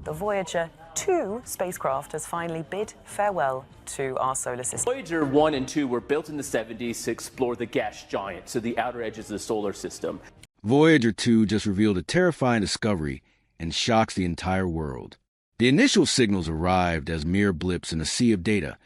The Voyager 2 spacecraft has finally bid farewell to our solar system. Voyager 1 and 2 were built in the 70s to explore the gas giant, so the outer edges of the solar system. Voyager 2 just revealed a terrifying discovery and shocks the entire world. The initial signals arrived as mere blips in a sea of data,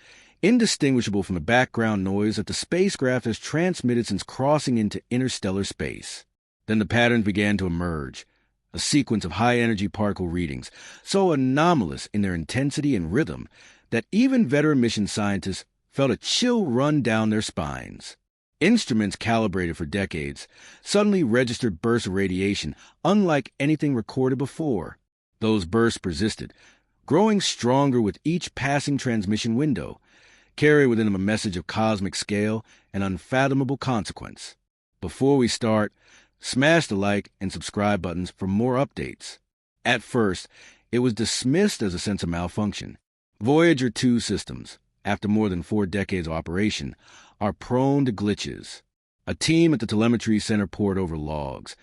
indistinguishable from the background noise that the spacecraft has transmitted since crossing into interstellar space. Then the patterns began to emerge, a sequence of high-energy particle readings, so anomalous in their intensity and rhythm that even veteran mission scientists felt a chill run down their spines. Instruments calibrated for decades suddenly registered bursts of radiation unlike anything recorded before. Those bursts persisted, growing stronger with each passing transmission window, carry within them a message of cosmic scale and unfathomable consequence. Before we start, smash the like and subscribe buttons for more updates. At first, it was dismissed as a sense of malfunction. Voyager 2 systems, after more than 4 decades of operation, are prone to glitches. A team at the telemetry center pored over logs,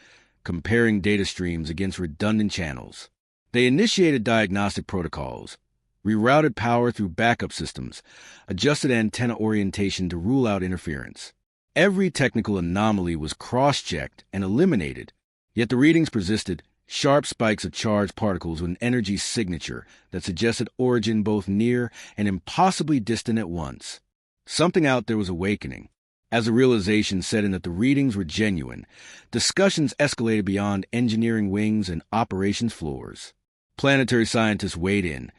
comparing data streams against redundant channels. They initiated diagnostic protocols, rerouted power through backup systems, adjusted antenna orientation to rule out interference. Every technical anomaly was cross-checked and eliminated, yet the readings persisted, sharp spikes of charged particles with an energy signature that suggested origin both near and impossibly distant at once. Something out there was awakening. As the realization set in that the readings were genuine, discussions escalated beyond engineering wings and operations floors. Planetary scientists weighed in,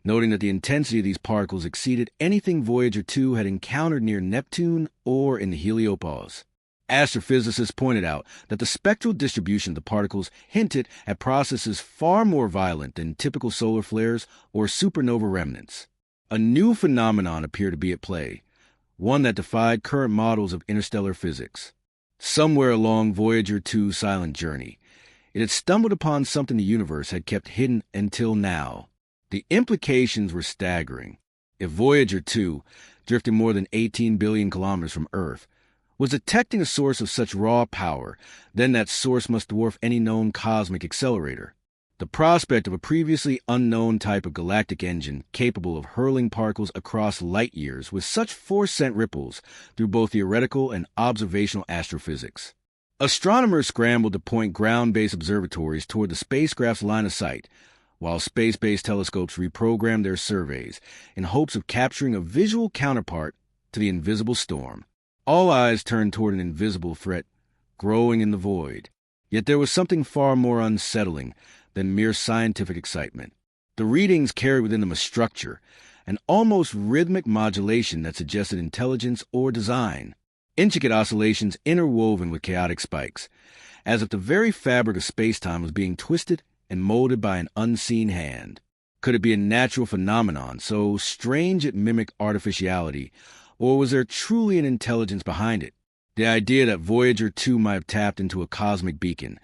noting that the intensity of these particles exceeded anything Voyager 2 had encountered near Neptune or in the heliopause. Astrophysicists pointed out that the spectral distribution of the particles hinted at processes far more violent than typical solar flares or supernova remnants. A new phenomenon appeared to be at play, one that defied current models of interstellar physics. Somewhere along Voyager 2's silent journey, it had stumbled upon something the universe had kept hidden until now. The implications were staggering. If Voyager 2, drifting more than 18 billion kilometers from Earth, was detecting a source of such raw power, then that source must dwarf any known cosmic accelerator. The prospect of a previously unknown type of galactic engine capable of hurling particles across light years with such force sent ripples through both theoretical and observational astrophysics. Astronomers scrambled to point ground-based observatories toward the spacecraft's line of sight, while space-based telescopes reprogrammed their surveys in hopes of capturing a visual counterpart to the invisible storm. All eyes turned toward an invisible threat growing in the void. Yet there was something far more unsettling than mere scientific excitement. The readings carried within them a structure, an almost rhythmic modulation that suggested intelligence or design. Intricate oscillations interwoven with chaotic spikes, as if the very fabric of space-time was being twisted and molded by an unseen hand. Could it be a natural phenomenon so strange it mimicked artificiality, or was there truly an intelligence behind it? The idea that Voyager 2 might have tapped into a cosmic beacon,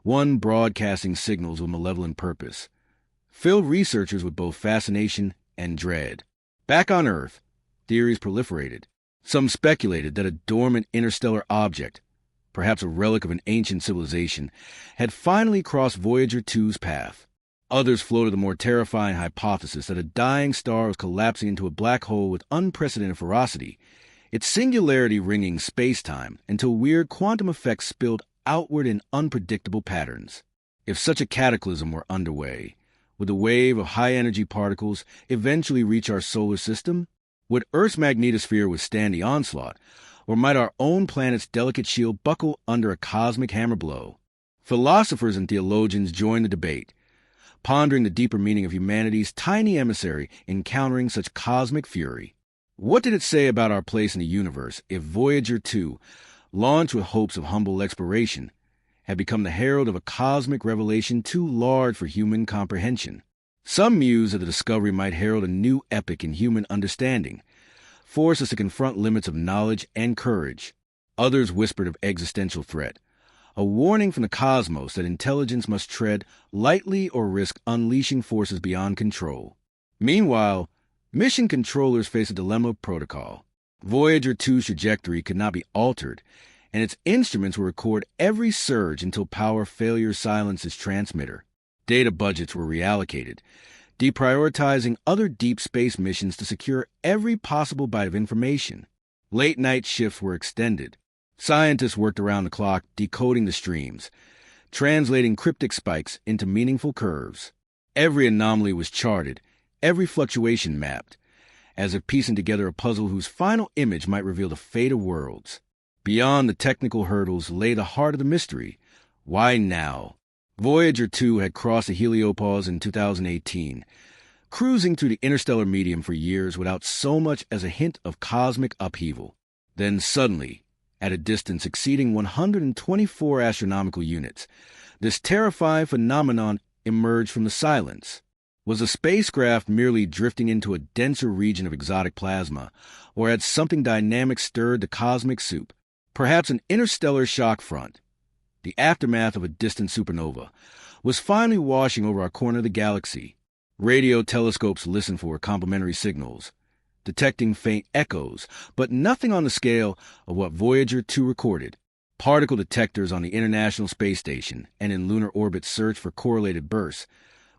one broadcasting signals with malevolent purpose, filled researchers with both fascination and dread. Back on Earth, theories proliferated. Some speculated that a dormant interstellar object, perhaps a relic of an ancient civilization, had finally crossed Voyager 2's path. Others floated the more terrifying hypothesis that a dying star was collapsing into a black hole with unprecedented ferocity, its singularity ringing space-time until weird quantum effects spilled outward in unpredictable patterns. If such a cataclysm were underway, would the wave of high-energy particles eventually reach our solar system? Would Earth's magnetosphere withstand the onslaught, or might our own planet's delicate shield buckle under a cosmic hammer blow? Philosophers and theologians joined the debate, pondering the deeper meaning of humanity's tiny emissary encountering such cosmic fury. What did it say about our place in the universe if Voyager 2, launched with hopes of humble exploration, had become the herald of a cosmic revelation too large for human comprehension? Some mused that the discovery might herald a new epoch in human understanding, force us to confront limits of knowledge and courage. Others whispered of existential threat, a warning from the cosmos that intelligence must tread lightly or risk unleashing forces beyond control. Meanwhile, mission controllers faced a dilemma of protocol. Voyager 2's trajectory could not be altered, and its instruments would record every surge until power failure silenced its transmitter. Data budgets were reallocated, deprioritizing other deep space missions to secure every possible byte of information. Late-night shifts were extended. Scientists worked around the clock decoding the streams, translating cryptic spikes into meaningful curves. Every anomaly was charted, every fluctuation mapped, as if piecing together a puzzle whose final image might reveal the fate of worlds. Beyond the technical hurdles lay the heart of the mystery. Why now? Voyager 2 had crossed the heliopause in 2018, cruising through the interstellar medium for years without so much as a hint of cosmic upheaval. Then suddenly, at a distance exceeding 124 astronomical units, this terrifying phenomenon emerged from the silence. Was a spacecraft merely drifting into a denser region of exotic plasma, or had something dynamic stirred the cosmic soup? Perhaps an interstellar shock front, the aftermath of a distant supernova, was finally washing over our corner of the galaxy. Radio telescopes listened for complementary signals, detecting faint echoes, but nothing on the scale of what Voyager 2 recorded. Particle detectors on the International Space Station and in lunar orbit searched for correlated bursts,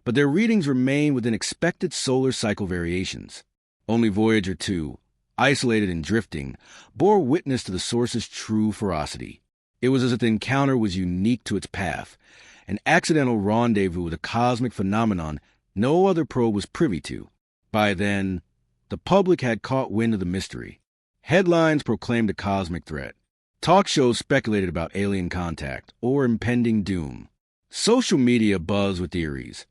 but their readings remained within expected solar cycle variations. Only Voyager 2, isolated and drifting, bore witness to the source's true ferocity. It was as if the encounter was unique to its path, an accidental rendezvous with a cosmic phenomenon no other probe was privy to. By then, the public had caught wind of the mystery. Headlines proclaimed a cosmic threat. Talk shows speculated about alien contact or impending doom. Social media buzzed with theories,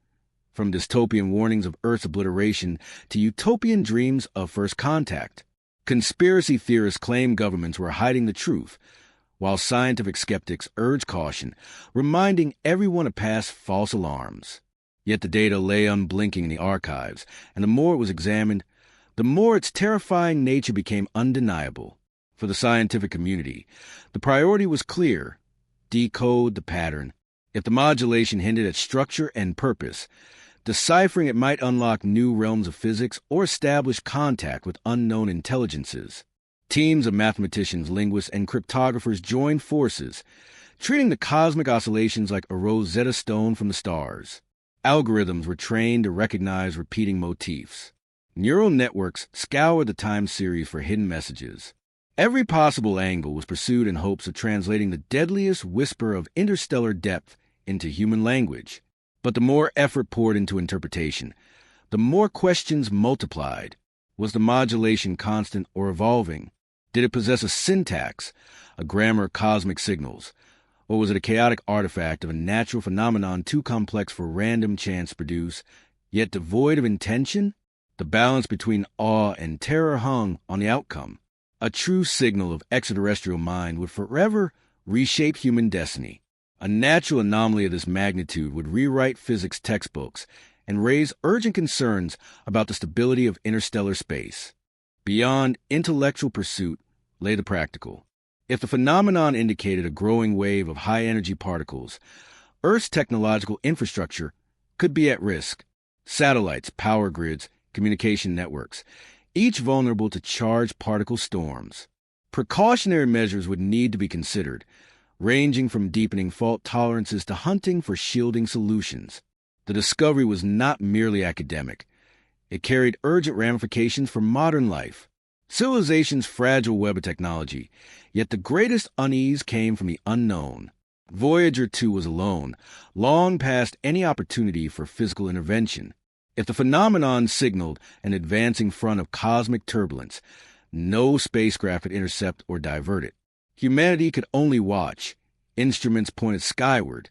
from dystopian warnings of Earth's obliteration to utopian dreams of first contact. Conspiracy theorists claimed governments were hiding the truth, while scientific skeptics urged caution, reminding everyone of past false alarms. Yet the data lay unblinking in the archives, and the more it was examined, the more its terrifying nature became undeniable. For the scientific community, the priority was clear: decode the pattern. If the modulation hinted at structure and purpose, deciphering it might unlock new realms of physics or establish contact with unknown intelligences. Teams of mathematicians, linguists, and cryptographers joined forces, treating the cosmic oscillations like a Rosetta Stone from the stars. Algorithms were trained to recognize repeating motifs. Neural networks scoured the time series for hidden messages. Every possible angle was pursued in hopes of translating the deadliest whisper of interstellar depth into human language. But the more effort poured into interpretation, the more questions multiplied. Was the modulation constant or evolving? Did it possess a syntax, a grammar of cosmic signals? Or was it a chaotic artifact of a natural phenomenon too complex for random chance to produce, yet devoid of intention? The balance between awe and terror hung on the outcome. A true signal of extraterrestrial mind would forever reshape human destiny. A natural anomaly of this magnitude would rewrite physics textbooks and raise urgent concerns about the stability of interstellar space. Beyond intellectual pursuit lay the practical. If the phenomenon indicated a growing wave of high-energy particles, Earth's technological infrastructure could be at risk. Satellites, power grids, communication networks, each vulnerable to charged particle storms. Precautionary measures would need to be considered, ranging from deepening fault tolerances to hunting for shielding solutions. The discovery was not merely academic. It carried urgent ramifications for modern life. Civilization's fragile web of technology, yet the greatest unease came from the unknown. Voyager 2 was alone, long past any opportunity for physical intervention. If the phenomenon signaled an advancing front of cosmic turbulence, no spacecraft could intercept or divert it. Humanity could only watch, instruments pointed skyward,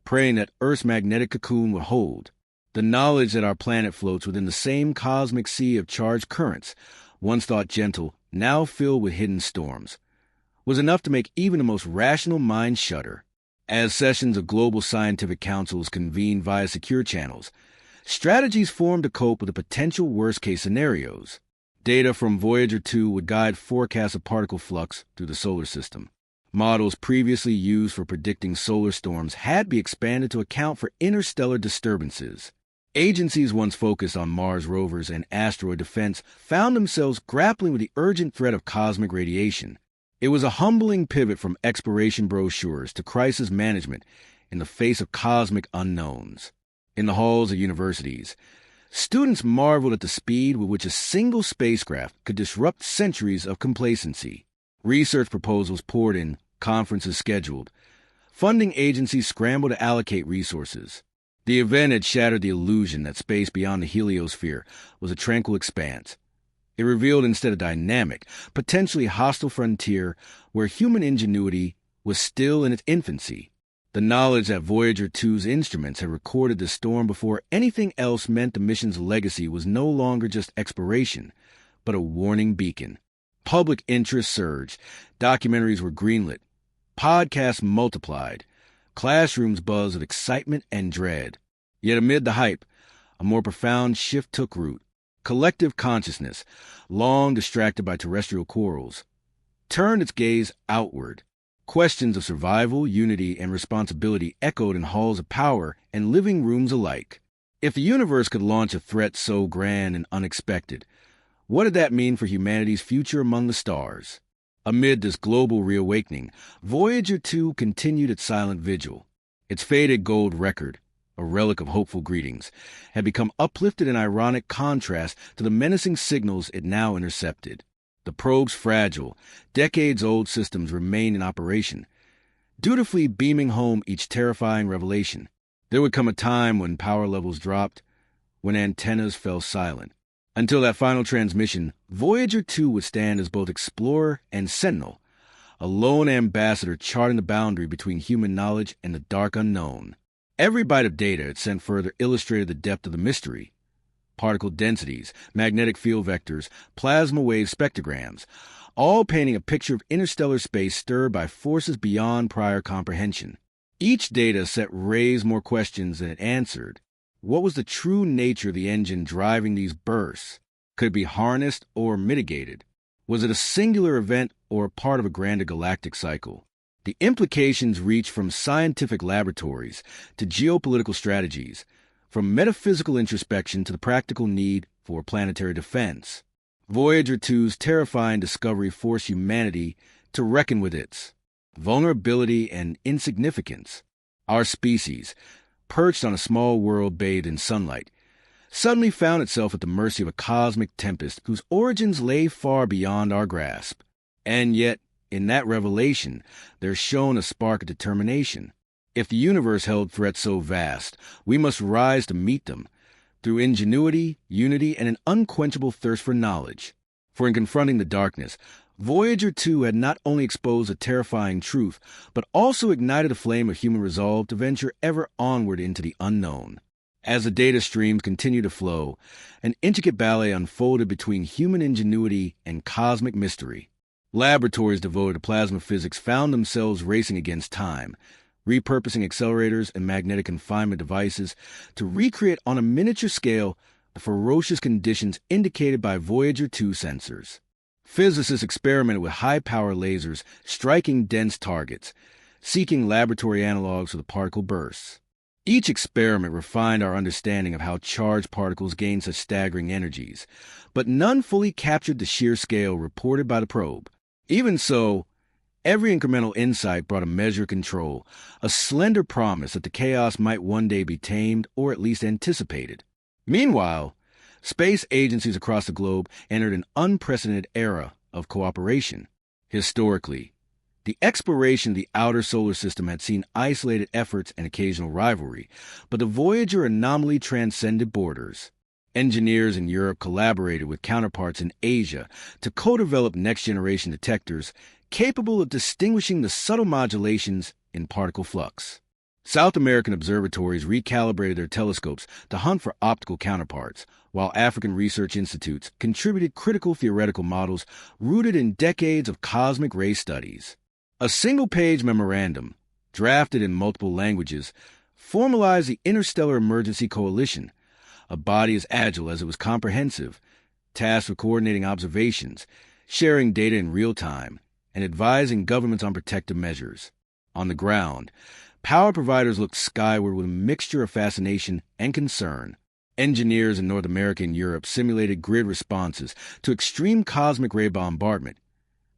praying that Earth's magnetic cocoon would hold. The knowledge that our planet floats within the same cosmic sea of charged currents, once thought gentle, now filled with hidden storms, was enough to make even the most rational mind shudder. As sessions of global scientific councils convened via secure channels, strategies formed to cope with the potential worst-case scenarios. Data from Voyager 2 would guide forecasts of particle flux through the solar system. Models previously used for predicting solar storms had to be expanded to account for interstellar disturbances. Agencies once focused on Mars rovers and asteroid defense found themselves grappling with the urgent threat of cosmic radiation. It was a humbling pivot from exploration brochures to crisis management in the face of cosmic unknowns. In the halls of universities, students marveled at the speed with which a single spacecraft could disrupt centuries of complacency. Research proposals poured in, conferences scheduled. Funding agencies scrambled to allocate resources. The event had shattered the illusion that space beyond the heliosphere was a tranquil expanse. It revealed instead a dynamic, potentially hostile frontier where human ingenuity was still in its infancy. The knowledge that Voyager 2's instruments had recorded the storm before anything else meant the mission's legacy was no longer just exploration, but a warning beacon. Public interest surged. Documentaries were greenlit. Podcasts multiplied. Classrooms buzzed with excitement and dread. Yet amid the hype, a more profound shift took root. Collective consciousness, long distracted by terrestrial quarrels, turned its gaze outward. Questions of survival, unity, and responsibility echoed in halls of power and living rooms alike. If the universe could launch a threat so grand and unexpected, what did that mean for humanity's future among the stars? Amid this global reawakening, Voyager 2 continued its silent vigil. Its faded gold record, a relic of hopeful greetings, had become uplifted in ironic contrast to the menacing signals it now intercepted. The probe's fragile, decades-old systems remained in operation, dutifully beaming home each terrifying revelation. There would come a time when power levels dropped, when antennas fell silent. Until that final transmission, Voyager 2 would stand as both explorer and sentinel, a lone ambassador charting the boundary between human knowledge and the dark unknown. Every byte of data it sent further illustrated the depth of the mystery. Particle densities, magnetic field vectors, plasma wave spectrograms, all painting a picture of interstellar space stirred by forces beyond prior comprehension. Each data set raised more questions than it answered. What was the true nature of the engine driving these bursts? Could it be harnessed or mitigated? Was it a singular event or a part of a grander galactic cycle? The implications reach from scientific laboratories to geopolitical strategies, from metaphysical introspection to the practical need for planetary defense. Voyager 2's terrifying discovery forced humanity to reckon with its vulnerability and insignificance. Our species, perched on a small world bathed in sunlight, suddenly found itself at the mercy of a cosmic tempest whose origins lay far beyond our grasp. And yet, in that revelation, there shone a spark of determination. If the universe held threats so vast, we must rise to meet them, through ingenuity, unity, and an unquenchable thirst for knowledge. For in confronting the darkness, Voyager 2 had not only exposed a terrifying truth, but also ignited a flame of human resolve to venture ever onward into the unknown. As the data streams continued to flow, an intricate ballet unfolded between human ingenuity and cosmic mystery. Laboratories devoted to plasma physics found themselves racing against time, repurposing accelerators and magnetic confinement devices to recreate on a miniature scale the ferocious conditions indicated by Voyager 2 sensors. Physicists experimented with high-power lasers striking dense targets, seeking laboratory analogs for the particle bursts. Each experiment refined our understanding of how charged particles gain such staggering energies, but none fully captured the sheer scale reported by the probe. Even so, every incremental insight brought a measure of control, a slender promise that the chaos might one day be tamed or at least anticipated. Meanwhile, space agencies across the globe entered an unprecedented era of cooperation. Historically, the exploration of the outer solar system had seen isolated efforts and occasional rivalry, but the Voyager anomaly transcended borders. Engineers in Europe collaborated with counterparts in Asia to co-develop next-generation detectors capable of distinguishing the subtle modulations in particle flux. South American observatories recalibrated their telescopes to hunt for optical counterparts, while African research institutes contributed critical theoretical models rooted in decades of cosmic ray studies. A single-page memorandum, drafted in multiple languages, formalized the Interstellar Emergency Coalition, a body as agile as it was comprehensive, tasked with coordinating observations, sharing data in real time, and advising governments on protective measures. On the ground, power providers looked skyward with a mixture of fascination and concern. Engineers in North America and Europe simulated grid responses to extreme cosmic ray bombardment,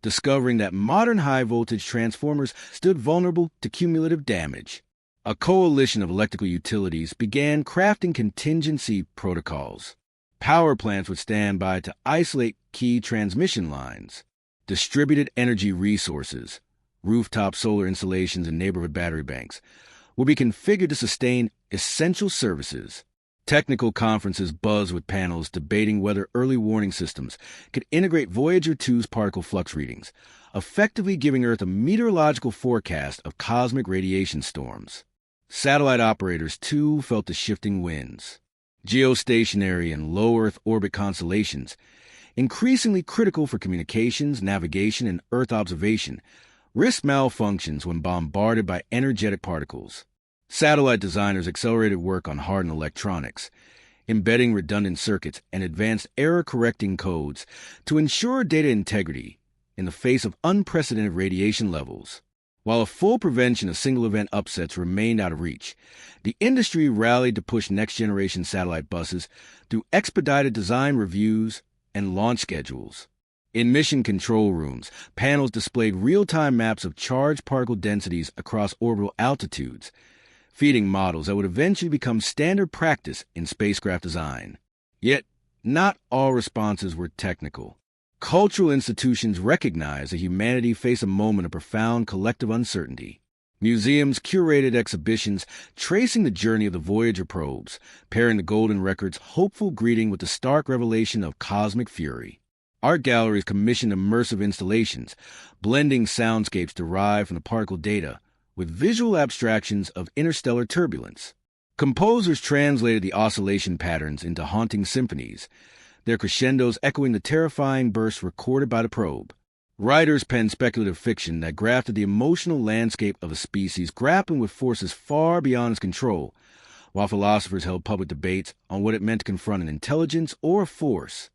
discovering that modern high-voltage transformers stood vulnerable to cumulative damage. A coalition of electrical utilities began crafting contingency protocols. Power plants would stand by to isolate key transmission lines. Distributed energy resources, rooftop solar installations and neighborhood battery banks, will be configured to sustain essential services. Technical conferences buzzed with panels debating whether early warning systems could integrate Voyager 2's particle flux readings, effectively giving Earth a meteorological forecast of cosmic radiation storms. Satellite operators, too, felt the shifting winds. Geostationary and low Earth orbit constellations, increasingly critical for communications, navigation, and Earth observation, risked malfunctions when bombarded by energetic particles. Satellite designers accelerated work on hardened electronics, embedding redundant circuits and advanced error-correcting codes to ensure data integrity in the face of unprecedented radiation levels. While a full prevention of single-event upsets remained out of reach, the industry rallied to push next-generation satellite buses through expedited design reviews and launch schedules. In mission control rooms, panels displayed real-time maps of charged particle densities across orbital altitudes, feeding models that would eventually become standard practice in spacecraft design. Yet, not all responses were technical. Cultural institutions recognized that humanity faced a moment of profound collective uncertainty. Museums curated exhibitions tracing the journey of the Voyager probes, pairing the Golden Record's hopeful greeting with the stark revelation of cosmic fury. Art galleries commissioned immersive installations, blending soundscapes derived from the particle data with visual abstractions of interstellar turbulence. Composers translated the oscillation patterns into haunting symphonies, their crescendos echoing the terrifying bursts recorded by the probe. Writers penned speculative fiction that grafted the emotional landscape of a species grappling with forces far beyond its control, while philosophers held public debates on what it meant to confront an intelligence or a force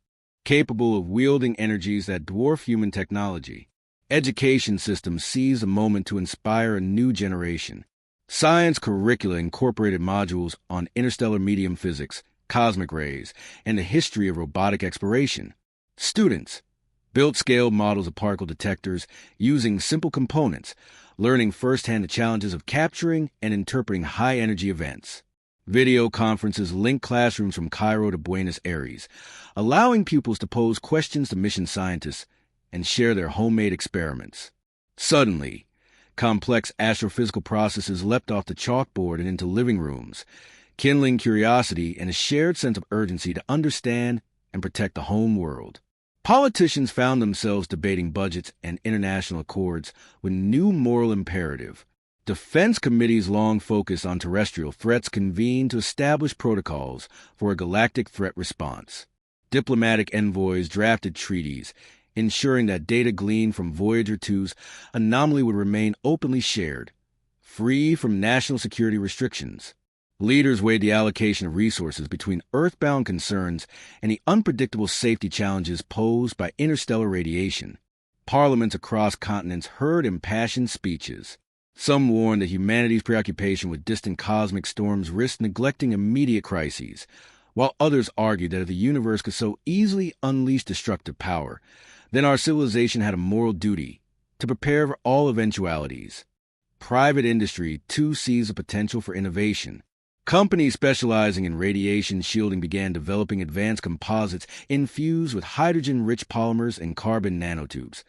capable of wielding energies that dwarf human technology. Education systems seized the moment to inspire a new generation. Science curricula incorporated modules on interstellar medium physics, cosmic rays, and the history of robotic exploration. Students built scaled models of particle detectors using simple components, learning firsthand the challenges of capturing and interpreting high-energy events. Video conferences linked classrooms from Cairo to Buenos Aires, allowing pupils to pose questions to mission scientists and share their homemade experiments. Suddenly, complex astrophysical processes leapt off the chalkboard and into living rooms, kindling curiosity and a shared sense of urgency to understand and protect the home world. Politicians found themselves debating budgets and international accords with new moral imperative. Defense committees long focused on terrestrial threats convened to establish protocols for a galactic threat response. Diplomatic envoys drafted treaties, ensuring that data gleaned from Voyager 2's anomaly would remain openly shared, free from national security restrictions. Leaders weighed the allocation of resources between earthbound concerns and the unpredictable safety challenges posed by interstellar radiation. Parliaments across continents heard impassioned speeches. Some warned that humanity's preoccupation with distant cosmic storms risked neglecting immediate crises, while others argued that if the universe could so easily unleash destructive power, then our civilization had a moral duty to prepare for all eventualities. Private industry, too, sees the potential for innovation. Companies specializing in radiation shielding began developing advanced composites infused with hydrogen-rich polymers and carbon nanotubes,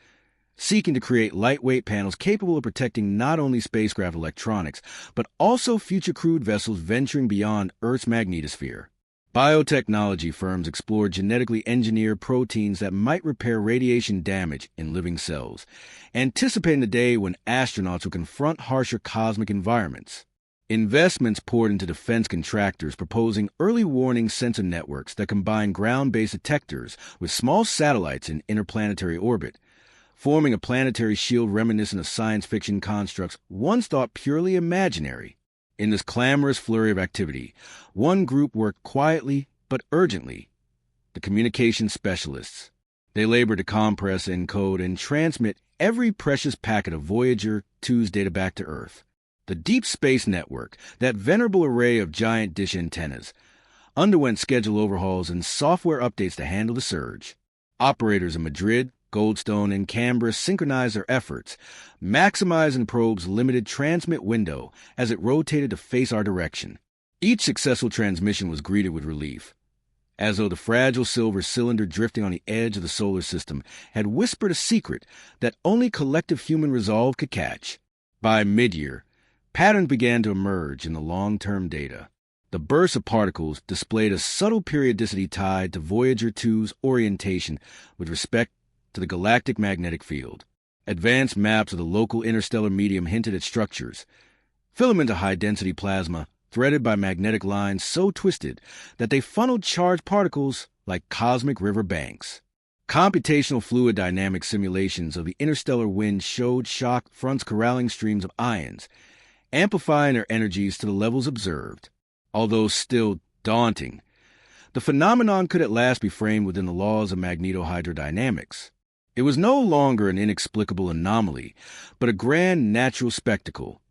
seeking to create lightweight panels capable of protecting not only spacecraft electronics, but also future crewed vessels venturing beyond Earth's magnetosphere. Biotechnology firms explored genetically engineered proteins that might repair radiation damage in living cells, anticipating the day when astronauts would confront harsher cosmic environments. Investments poured into defense contractors proposing early warning sensor networks that combine ground-based detectors with small satellites in interplanetary orbit, forming a planetary shield reminiscent of science fiction constructs once thought purely imaginary. In this clamorous flurry of activity, one group worked quietly but urgently: the communications specialists. They labored to compress, encode, and transmit every precious packet of Voyager 2's data back to Earth. The Deep Space Network, that venerable array of giant dish antennas, underwent scheduled overhauls and software updates to handle the surge. Operators in Madrid, Goldstone, and Canberra synchronized their efforts, maximizing the probe's limited transmit window as it rotated to face our direction. Each successful transmission was greeted with relief, as though the fragile silver cylinder drifting on the edge of the solar system had whispered a secret that only collective human resolve could catch. By mid-year, patterns began to emerge in the long-term data. The bursts of particles displayed a subtle periodicity tied to Voyager 2's orientation with respect to the galactic magnetic field. Advanced maps of the local interstellar medium hinted at structures, filament of high-density plasma threaded by magnetic lines so twisted that they funneled charged particles like cosmic river banks. Computational fluid dynamics simulations of the interstellar wind showed shock fronts corralling streams of ions, amplifying their energies to the levels observed. Although still daunting, the phenomenon could at last be framed within the laws of magnetohydrodynamics. It was no longer an inexplicable anomaly, but a grand natural spectacle,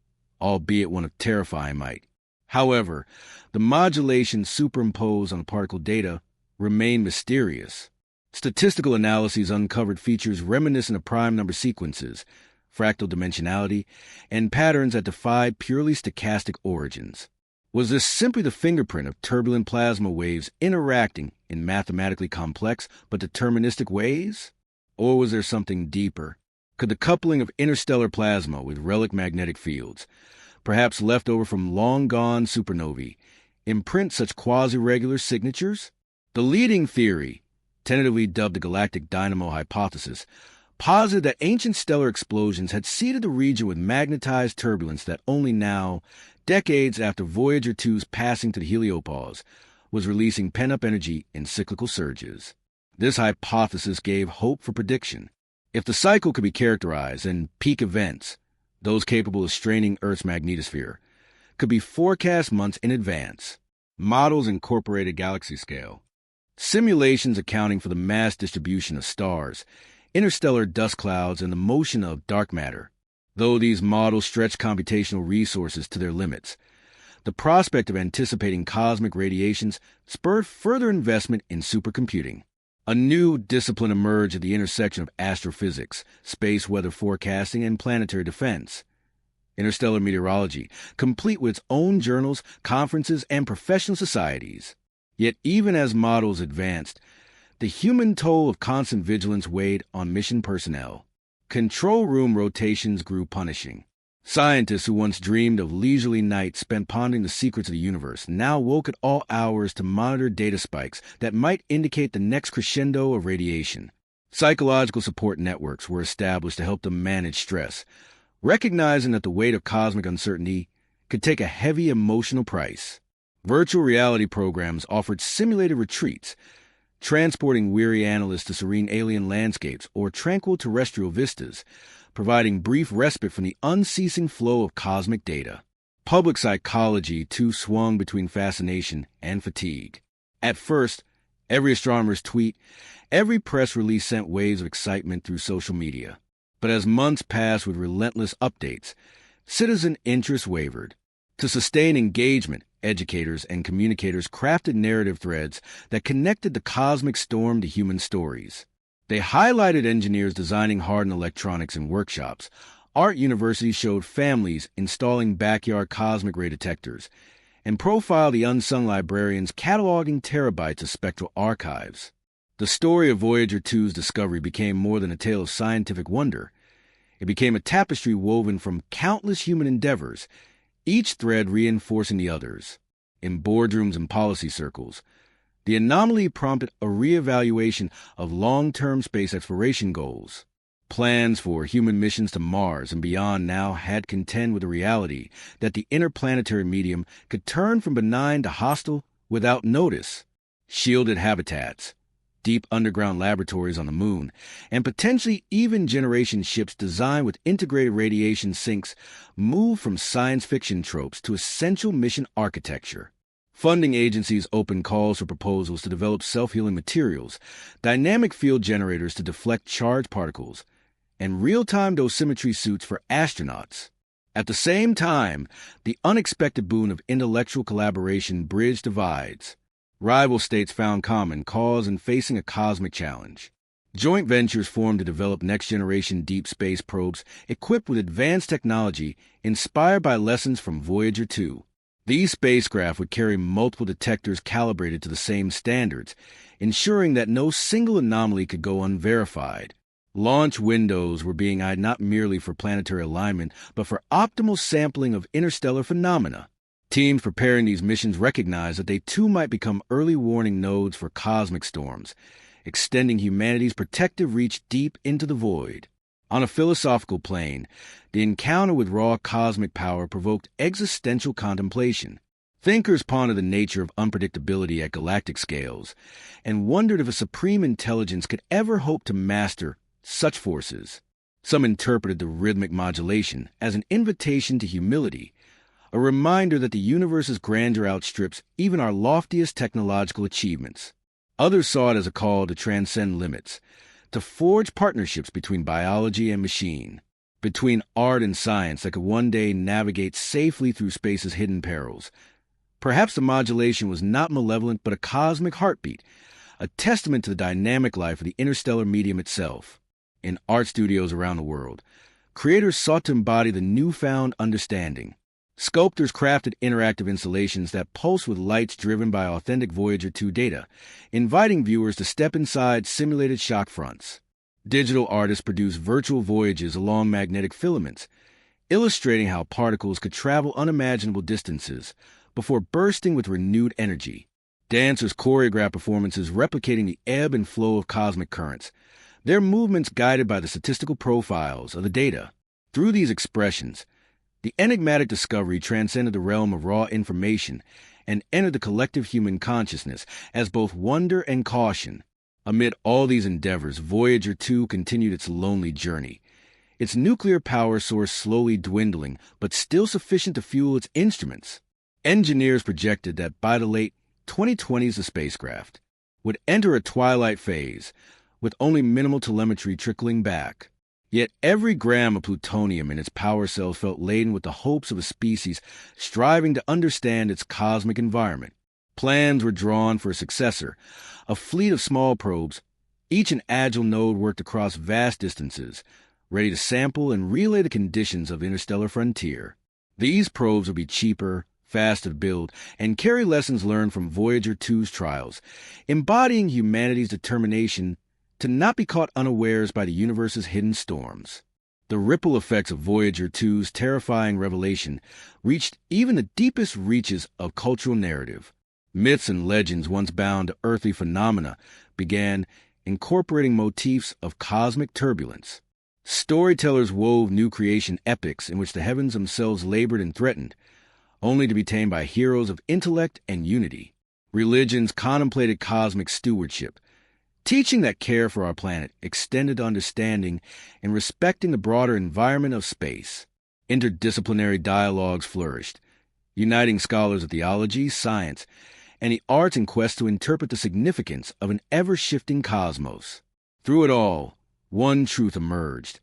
albeit one of terrifying might. However, the modulations superimposed on the particle data remained mysterious. Statistical analyses uncovered features reminiscent of prime number sequences, fractal dimensionality, and patterns that defied purely stochastic origins. Was this simply the fingerprint of turbulent plasma waves interacting in mathematically complex but deterministic ways? Or was there something deeper? Could the coupling of interstellar plasma with relic magnetic fields, perhaps left over from long-gone supernovae, imprint such quasi-regular signatures? The leading theory, tentatively dubbed the galactic dynamo hypothesis, posited that ancient stellar explosions had seeded the region with magnetized turbulence that only now, decades after Voyager 2's passing to the heliopause, was releasing pent-up energy in cyclical surges. This hypothesis gave hope for prediction. If the cycle could be characterized and peak events, those capable of straining Earth's magnetosphere, could be forecast months in advance. Models incorporated galaxy scale, simulations accounting for the mass distribution of stars, interstellar dust clouds, and the motion of dark matter. Though these models stretched computational resources to their limits, the prospect of anticipating cosmic radiations spurred further investment in supercomputing. A new discipline emerged at the intersection of astrophysics, space weather forecasting, and planetary defense. Interstellar meteorology, complete with its own journals, conferences, and professional societies. Yet even as models advanced, the human toll of constant vigilance weighed on mission personnel. Control room rotations grew punishing. Scientists who once dreamed of leisurely nights spent pondering the secrets of the universe now woke at all hours to monitor data spikes that might indicate the next crescendo of radiation. Psychological support networks were established to help them manage stress, recognizing that the weight of cosmic uncertainty could take a heavy emotional price. Virtual reality programs offered simulated retreats, transporting weary analysts to serene alien landscapes or tranquil terrestrial vistas, providing brief respite from the unceasing flow of cosmic data. Public psychology, too, swung between fascination and fatigue. At first, every astronomer's tweet, every press release sent waves of excitement through social media. But as months passed with relentless updates, citizen interest wavered. To sustain engagement, educators and communicators crafted narrative threads that connected the cosmic storm to human stories. They highlighted engineers designing hardened electronics in workshops. Art universities showed families installing backyard cosmic ray detectors, and profiled the unsung librarians cataloging terabytes of spectral archives. The story of Voyager 2's discovery became more than a tale of scientific wonder. It became a tapestry woven from countless human endeavors, each thread reinforcing the others. In boardrooms and policy circles, the anomaly prompted a reevaluation of long-term space exploration goals. Plans for human missions to Mars and beyond now had contend with the reality that the interplanetary medium could turn from benign to hostile without notice. Shielded habitats, deep underground laboratories on the moon, and potentially even generation ships designed with integrated radiation sinks moved from science fiction tropes to essential mission architecture. Funding agencies opened calls for proposals to develop self-healing materials, dynamic field generators to deflect charged particles, and real-time dosimetry suits for astronauts. At the same time, the unexpected boon of intellectual collaboration bridged divides. Rival states found common cause in facing a cosmic challenge. Joint ventures formed to develop next-generation deep space probes equipped with advanced technology inspired by lessons from Voyager 2. These spacecraft would carry multiple detectors calibrated to the same standards, ensuring that no single anomaly could go unverified. Launch windows were being eyed not merely for planetary alignment, but for optimal sampling of interstellar phenomena. Teams preparing these missions recognized that they too might become early warning nodes for cosmic storms, extending humanity's protective reach deep into the void. On a philosophical plane, the encounter with raw cosmic power provoked existential contemplation. Thinkers pondered the nature of unpredictability at galactic scales, and wondered if a supreme intelligence could ever hope to master such forces. Some interpreted the rhythmic modulation as an invitation to humility, a reminder that the universe's grandeur outstrips even our loftiest technological achievements. Others saw it as a call to transcend limits, to forge partnerships between biology and machine, between art and science that could one day navigate safely through space's hidden perils. Perhaps the modulation was not malevolent but a cosmic heartbeat, a testament to the dynamic life of the interstellar medium itself. In art studios around the world, creators sought to embody the newfound understanding. Sculptors crafted interactive installations that pulse with lights driven by authentic Voyager 2 data, inviting viewers to step inside simulated shock fronts. Digital artists produced virtual voyages along magnetic filaments, illustrating how particles could travel unimaginable distances before bursting with renewed energy. Dancers choreographed performances replicating the ebb and flow of cosmic currents, their movements guided by the statistical profiles of the data. Through these expressions, the enigmatic discovery transcended the realm of raw information and entered the collective human consciousness as both wonder and caution. Amid all these endeavors, Voyager 2 continued its lonely journey, its nuclear power source slowly dwindling, but still sufficient to fuel its instruments. Engineers projected that by the late 2020s, the spacecraft would enter a twilight phase, with only minimal telemetry trickling back. Yet every gram of plutonium in its power cells felt laden with the hopes of a species striving to understand its cosmic environment. Plans were drawn for a successor, a fleet of small probes. Each an agile node worked across vast distances, ready to sample and relay the conditions of the interstellar frontier. These probes would be cheaper, faster to build, and carry lessons learned from Voyager 2's trials, embodying humanity's determination to not be caught unawares by the universe's hidden storms. The ripple effects of Voyager 2's terrifying revelation reached even the deepest reaches of cultural narrative. Myths and legends once bound to earthly phenomena began incorporating motifs of cosmic turbulence. Storytellers wove new creation epics in which the heavens themselves labored and threatened, only to be tamed by heroes of intellect and unity. Religions contemplated cosmic stewardship, teaching that care for our planet extended to understanding and respecting the broader environment of space. Interdisciplinary dialogues flourished, uniting scholars of theology, science, and the arts in quest to interpret the significance of an ever-shifting cosmos. Through it all, one truth emerged.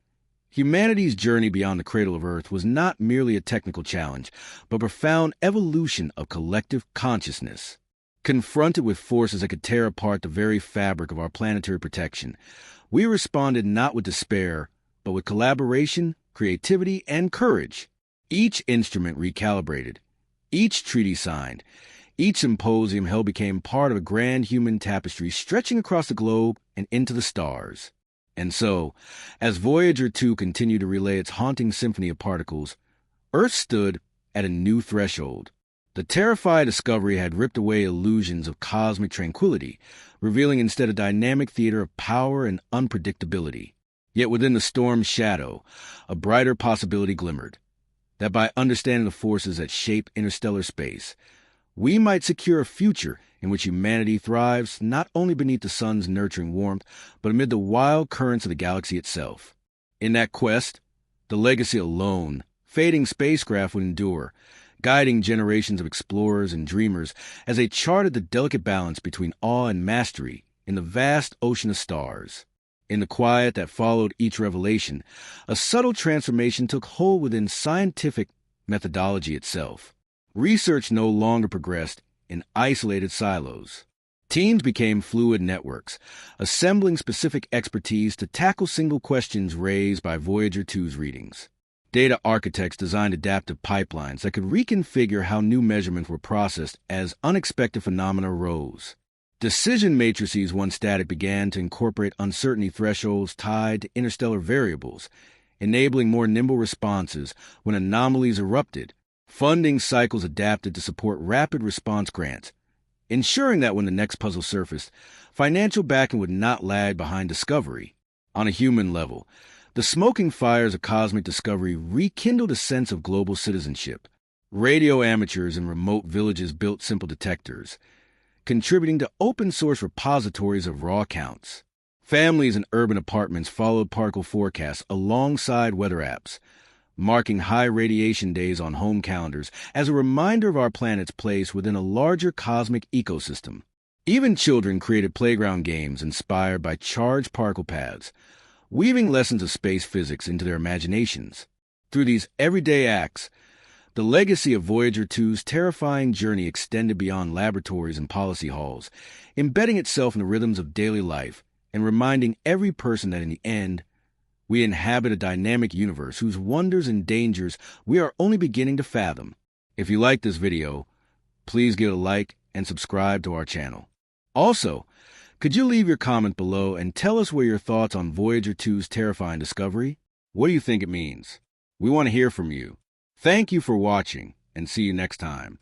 Humanity's journey beyond the cradle of Earth was not merely a technical challenge, but a profound evolution of collective consciousness. Confronted with forces that could tear apart the very fabric of our planetary protection, we responded not with despair, but with collaboration, creativity, and courage. Each instrument recalibrated, each treaty signed, each symposium held became part of a grand human tapestry stretching across the globe and into the stars. And so, as Voyager 2 continued to relay its haunting symphony of particles, Earth stood at a new threshold. The terrified discovery had ripped away illusions of cosmic tranquility, revealing instead a dynamic theater of power and unpredictability. Yet within the storm's shadow, a brighter possibility glimmered, that by understanding the forces that shape interstellar space, we might secure a future in which humanity thrives not only beneath the sun's nurturing warmth, but amid the wild currents of the galaxy itself. In that quest, the legacy alone, fading spacecraft would endure, guiding generations of explorers and dreamers as they charted the delicate balance between awe and mastery in the vast ocean of stars. In the quiet that followed each revelation, a subtle transformation took hold within scientific methodology itself. Research no longer progressed in isolated silos. Teams became fluid networks, assembling specific expertise to tackle single questions raised by Voyager 2's readings. Data architects designed adaptive pipelines that could reconfigure how new measurements were processed as unexpected phenomena arose. Decision matrices, once static, began to incorporate uncertainty thresholds tied to interstellar variables, enabling more nimble responses when anomalies erupted. Funding cycles adapted to support rapid response grants, ensuring that when the next puzzle surfaced, financial backing would not lag behind discovery. On a human level, the smoking fires of cosmic discovery rekindled a sense of global citizenship. Radio amateurs in remote villages built simple detectors, contributing to open-source repositories of raw counts. Families in urban apartments followed particle forecasts alongside weather apps, marking high radiation days on home calendars as a reminder of our planet's place within a larger cosmic ecosystem. Even children created playground games inspired by charged particle paths, weaving lessons of space physics into their imaginations. Through these everyday acts, the legacy of Voyager 2's terrifying journey extended beyond laboratories and policy halls, embedding itself in the rhythms of daily life and reminding every person that in the end, we inhabit a dynamic universe whose wonders and dangers we are only beginning to fathom. If you like this video, please give it a like and subscribe to our channel. Also, could you leave your comment below and tell us what your thoughts on Voyager 2's terrifying discovery? What do you think it means? We want to hear from you. Thank you for watching, and see you next time.